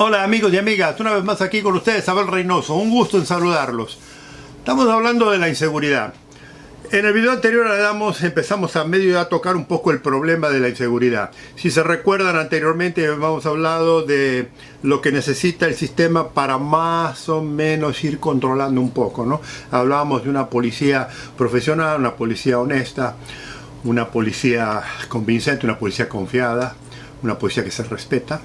Hola amigos y amigas, una vez más aquí con ustedes Abel Reynoso, un gusto en saludarlos. Estamos hablando de la inseguridad. En el video anterior empezamos a medio a tocar un poco el problema de la inseguridad. Si se recuerdan anteriormente hemos hablado de lo que necesita el sistema para más o menos ir controlando un poco, ¿no? Hablábamos de una policía profesional, una policía honesta, una policía convincente, una policía confiada, una policía que se respeta.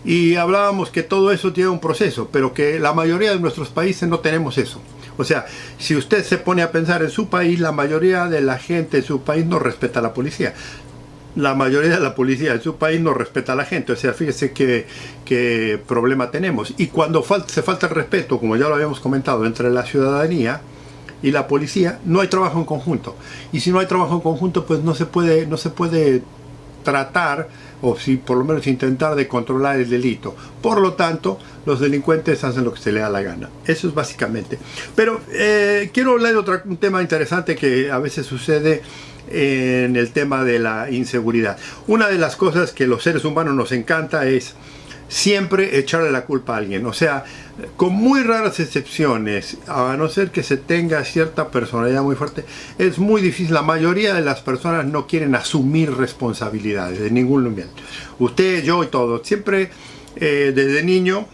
Y hablábamos que todo eso tiene un proceso, pero que la mayoría de nuestros países no tenemos eso. O sea, si usted se pone a pensar en su país, la mayoría de la gente en su país no respeta a la policía. La mayoría de la policía en su país no respeta a la gente. O sea, fíjese qué problema tenemos. Y cuando se falta el respeto, como ya lo habíamos comentado, entre la ciudadanía y la policía, no hay trabajo en conjunto. Y si no hay trabajo en conjunto, pues no se puede tratar, o si por lo menos intentar de controlar el delito. Por lo tanto, los delincuentes hacen lo que se les da la gana. Eso es básicamente. Pero quiero hablar de un tema interesante que a veces sucede en el tema de la inseguridad. Una de las cosas que los seres humanos nos encanta es siempre echarle la culpa a alguien. O sea, con muy raras excepciones, a no ser que se tenga cierta personalidad muy fuerte, es muy difícil. La mayoría de las personas no quieren asumir responsabilidades de ningún nivel. Usted, yo y todos. Siempre, desde niño,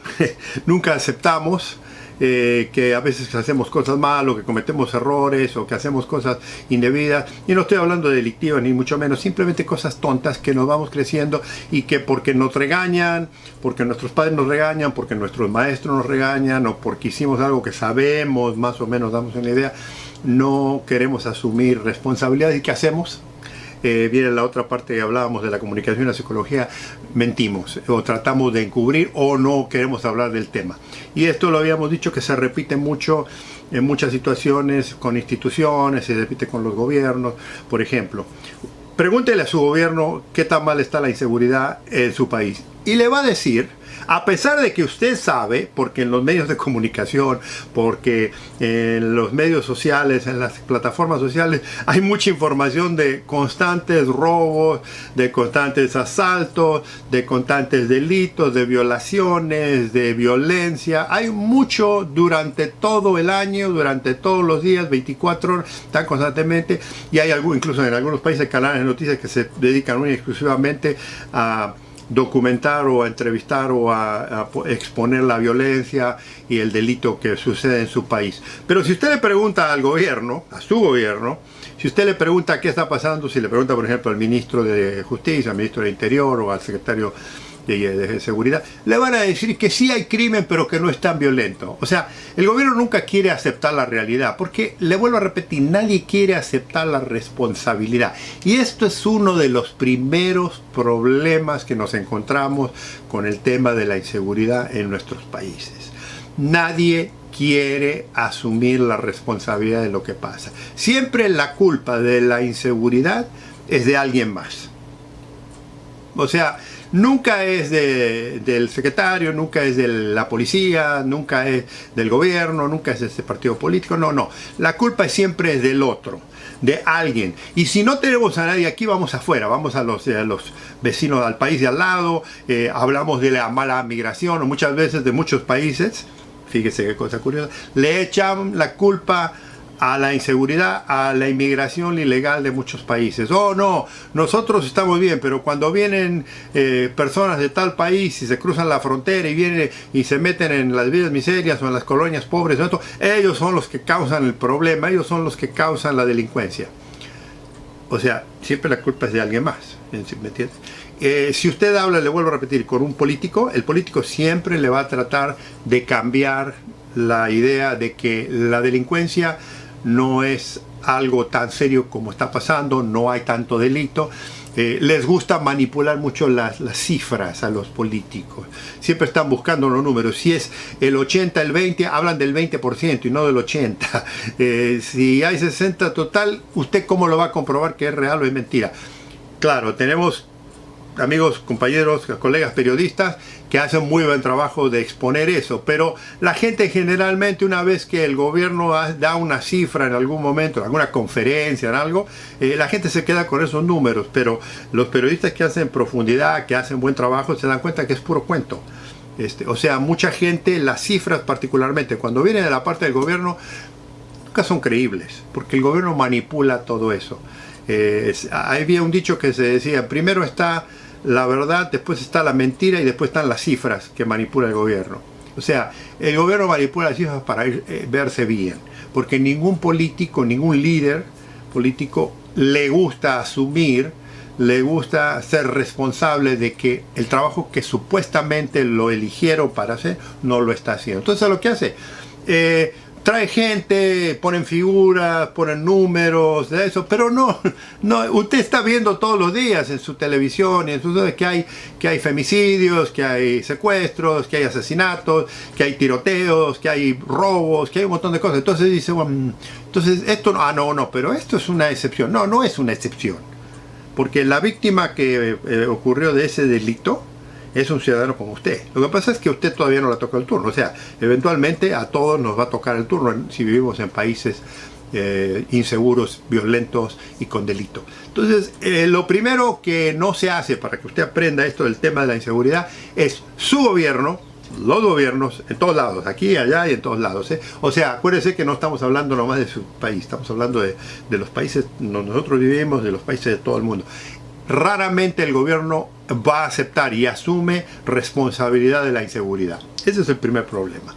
nunca aceptamos que a veces hacemos cosas mal, o que cometemos errores, o que hacemos cosas indebidas. Y no estoy hablando de delictivas ni mucho menos, simplemente cosas tontas que nos vamos creciendo y que porque nos regañan, porque nuestros padres nos regañan, porque nuestros maestros nos regañan, o porque hicimos algo que sabemos, más o menos damos una idea, no queremos asumir responsabilidades. ¿Y qué hacemos? Viene la otra parte que hablábamos de la comunicación y la psicología: mentimos o tratamos de encubrir o no queremos hablar del tema. Y esto lo habíamos dicho que se repite mucho en muchas situaciones con instituciones, se repite con los gobiernos. Por ejemplo, pregúntele a su gobierno qué tan mal está la inseguridad en su país y le va a decir, a pesar de que usted sabe, porque en los medios de comunicación, porque en los medios sociales, en las plataformas sociales, hay mucha información de constantes robos, de constantes asaltos, de constantes delitos, de violaciones, de violencia. Hay mucho durante todo el año, durante todos los días, 24 horas, tan constantemente. Y hay incluso en algunos países, canales de noticias que se dedican únicamente exclusivamente a documentar o a entrevistar o a exponer la violencia y el delito que sucede en su país. Pero si usted le pregunta al gobierno, a su gobierno, si usted le pregunta qué está pasando, si le pregunta por ejemplo al ministro de Justicia, al ministro de Interior o al secretario de Seguridad, le van a decir que sí hay crimen, pero que no es tan violento. O sea, el gobierno nunca quiere aceptar la realidad, porque, le vuelvo a repetir, nadie quiere aceptar la responsabilidad. Y esto es uno de los primeros problemas que nos encontramos con el tema de la inseguridad en nuestros países. Nadie quiere asumir la responsabilidad de lo que pasa. Siempre la culpa de la inseguridad es de alguien más. O sea, nunca es del secretario, nunca es de la policía, nunca es del gobierno, nunca es de este partido político. No. La culpa siempre es del otro, de alguien. Y si no tenemos a nadie aquí, vamos afuera, vamos a los vecinos, al país de al lado, hablamos de la mala migración, o muchas veces de muchos países, fíjese qué cosa curiosa, le echan la culpa a la inseguridad, a la inmigración ilegal de muchos países. Oh no, nosotros estamos bien, pero cuando vienen personas de tal país y se cruzan la frontera y vienen y se meten en las villas miserias o en las colonias pobres, ellos son los que causan el problema, ellos son los que causan la delincuencia. O sea, siempre la culpa es de alguien más, ¿me entiendes? Si usted habla, le vuelvo a repetir, con un político, el político siempre le va a tratar de cambiar la idea de que la delincuencia no es algo tan serio como está pasando, no hay tanto delito. Les gusta manipular mucho las cifras a los políticos. Siempre están buscando los números. Si es el 80, el 20, hablan del 20% y no del 80%. Si hay 60 total, ¿usted cómo lo va a comprobar que es real o es mentira? Claro, tenemos amigos, compañeros, colegas periodistas que hacen muy buen trabajo de exponer eso, pero la gente generalmente, una vez que el gobierno da una cifra en algún momento, en alguna conferencia, en algo, la gente se queda con esos números, pero los periodistas que hacen profundidad, que hacen buen trabajo, se dan cuenta que es puro cuento. O sea, mucha gente, las cifras particularmente, cuando vienen de la parte del gobierno, nunca son creíbles, porque el gobierno manipula todo eso. Había un dicho que se decía, primero está la verdad, después está la mentira y después están las cifras que manipula el gobierno. O sea, el gobierno manipula las cifras para verse bien, porque ningún político, ningún líder político le gusta asumir, le gusta ser responsable de que el trabajo que supuestamente lo eligieron para hacer, no lo está haciendo. Entonces, lo que hace, trae gente, ponen figuras, ponen números, de eso, pero no, usted está viendo todos los días en su televisión y en sus que hay femicidios, que hay secuestros, que hay asesinatos, que hay tiroteos, que hay robos, que hay un montón de cosas. Entonces dice, bueno, entonces esto no, pero esto es una excepción. No es una excepción, porque la víctima que ocurrió de ese delito es un ciudadano como usted. Lo que pasa es que a usted todavía no le toca el turno. O sea, eventualmente a todos nos va a tocar el turno si vivimos en países inseguros, violentos y con delito. Entonces, lo primero que no se hace para que usted aprenda esto del tema de la inseguridad es su gobierno, los gobiernos, en todos lados, aquí, allá y en todos lados. O sea, acuérdese que no estamos hablando nomás de su país, estamos hablando de los países donde nosotros vivimos, de los países de todo el mundo. Raramente el gobierno va a aceptar y asume responsabilidad de la inseguridad. Ese es el primer problema.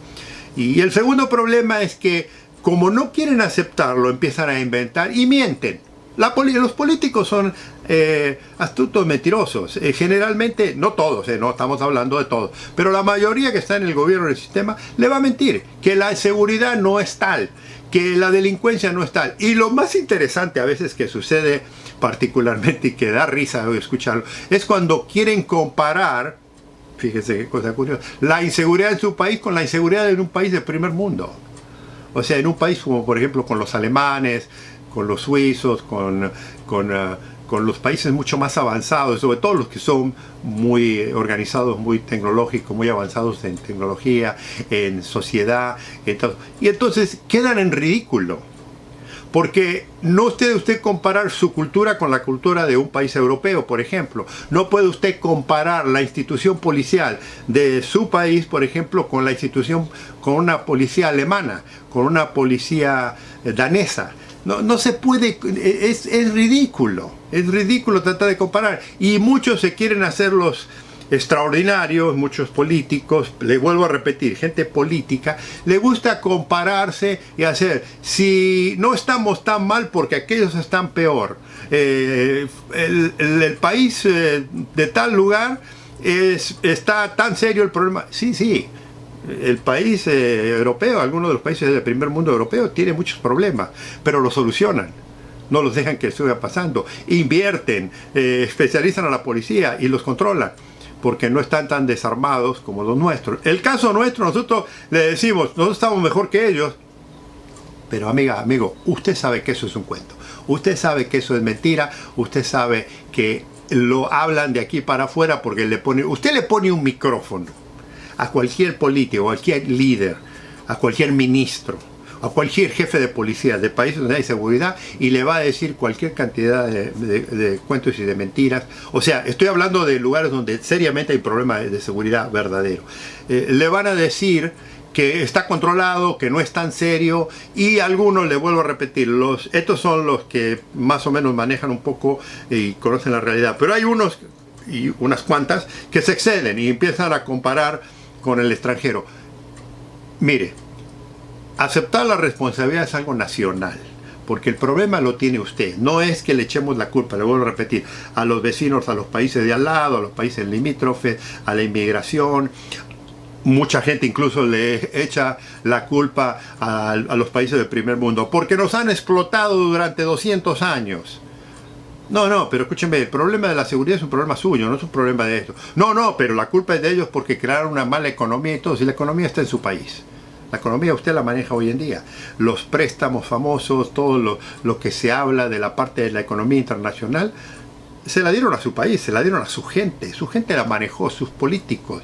Y el segundo problema es que, como no quieren aceptarlo, empiezan a inventar y mienten. Los políticos son astutos, mentirosos. Generalmente, no todos, no estamos hablando de todos, pero la mayoría que está en el gobierno, en el sistema, le va a mentir que la inseguridad no es tal, que la delincuencia no es tal. Y lo más interesante a veces que sucede particularmente y que da risa escucharlo, es cuando quieren comparar, fíjese qué cosa curiosa, la inseguridad en su país con la inseguridad en un país del primer mundo. O sea, en un país como por ejemplo con los alemanes, con los suizos, con los países mucho más avanzados, sobre todo los que son muy organizados, muy tecnológicos, muy avanzados en tecnología, en sociedad, y entonces quedan en ridículo. Porque no puede usted comparar su cultura con la cultura de un país europeo, por ejemplo. No puede usted comparar la institución policial de su país, por ejemplo, con la institución, con una policía alemana, con una policía danesa. No se puede, es ridículo tratar de comparar. Y muchos se quieren hacer los extraordinarios, muchos políticos, le vuelvo a repetir, gente política, le gusta compararse y hacer, si no estamos tan mal porque aquellos están peor, el país de tal lugar está tan serio el problema. Sí, el país europeo, algunos de los países del primer mundo europeo tiene muchos problemas, pero los solucionan. No los dejan que siga pasando, invierten, especializan a la policía y los controlan, porque no están tan desarmados como los nuestros. El caso nuestro, nosotros le decimos, nosotros estamos mejor que ellos, pero amigo, usted sabe que eso es un cuento, usted sabe que eso es mentira, usted sabe que lo hablan de aquí para afuera porque usted le pone un micrófono a cualquier político, a cualquier líder, a cualquier ministro, a cualquier jefe de policía de países donde hay seguridad y le va a decir cualquier cantidad de cuentos y de mentiras. O sea, estoy hablando de lugares donde seriamente hay problemas de seguridad verdadero. Le van a decir que está controlado, que no es tan serio, y algunos, le vuelvo a repetir, estos son los que más o menos manejan un poco y conocen la realidad, pero hay unos y unas cuantas que se exceden y empiezan a comparar con el extranjero. Mire, aceptar la responsabilidad es algo nacional, porque el problema lo tiene usted. No es que le echemos la culpa, le vuelvo a repetir, a los vecinos, a los países de al lado, a los países limítrofes, a la inmigración. Mucha gente incluso le echa la culpa a los países del primer mundo, porque nos han explotado durante 200 años. No, pero escúchenme, el problema de la seguridad es un problema suyo, no es un problema de esto. No, pero la culpa es de ellos porque crearon una mala economía y todo, si la economía está en su país. La economía usted la maneja hoy en día. Los préstamos famosos, todo lo que se habla de la parte de la economía internacional, se la dieron a su país, se la dieron a su gente. Su gente la manejó, sus políticos,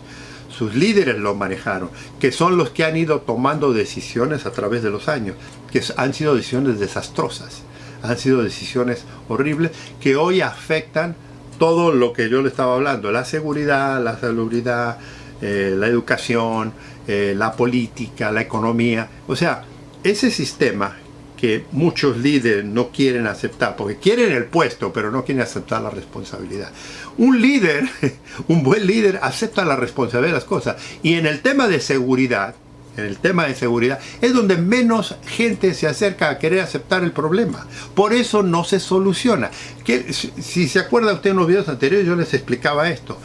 sus líderes lo manejaron, que son los que han ido tomando decisiones a través de los años, que han sido decisiones desastrosas, han sido decisiones horribles, que hoy afectan todo lo que yo le estaba hablando, la seguridad, la salubridad, la educación, la política, la economía. O sea, ese sistema que muchos líderes no quieren aceptar, porque quieren el puesto, pero no quieren aceptar la responsabilidad. Un líder, un buen líder, acepta la responsabilidad de las cosas. Y en el tema de seguridad, es donde menos gente se acerca a querer aceptar el problema. Por eso no se soluciona. Si se acuerda usted en los videos anteriores, yo les explicaba esto.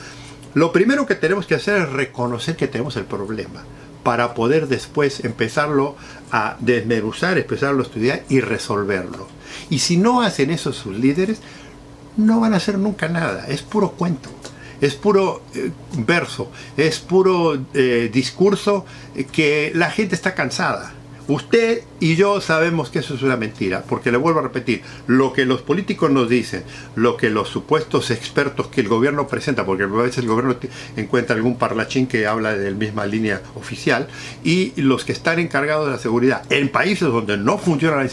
Lo primero que tenemos que hacer es reconocer que tenemos el problema, para poder después empezarlo a desmenuzar, empezarlo a estudiar y resolverlo. Y si no hacen eso sus líderes, no van a hacer nunca nada. Es puro cuento, es puro verso, es puro discurso que la gente está cansada. Usted y yo sabemos que eso es una mentira, porque le vuelvo a repetir, lo que los políticos nos dicen, lo que los supuestos expertos que el gobierno presenta, porque a veces el gobierno encuentra algún parlachín que habla de la misma línea oficial, y los que están encargados de la seguridad, en países donde no funciona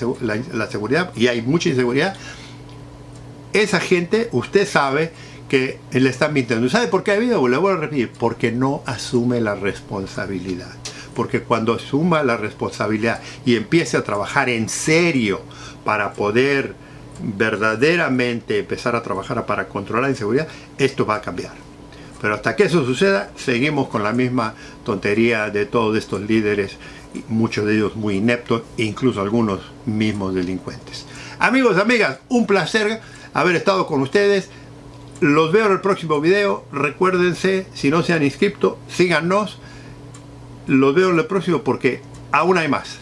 la seguridad y hay mucha inseguridad, esa gente, usted sabe que le están mintiendo. ¿Sabe por qué ha habido? Le voy a repetir, porque no asume la responsabilidad. Porque cuando asuma la responsabilidad y empiece a trabajar en serio para poder verdaderamente empezar a trabajar para controlar la inseguridad, esto va a cambiar. Pero hasta que eso suceda, seguimos con la misma tontería de todos estos líderes, muchos de ellos muy ineptos e incluso algunos mismos delincuentes. Amigos, amigas, un placer haber estado con ustedes. Los veo en el próximo video. Recuérdense, si no se han inscrito, síganos. Los veo en el próximo porque aún hay más.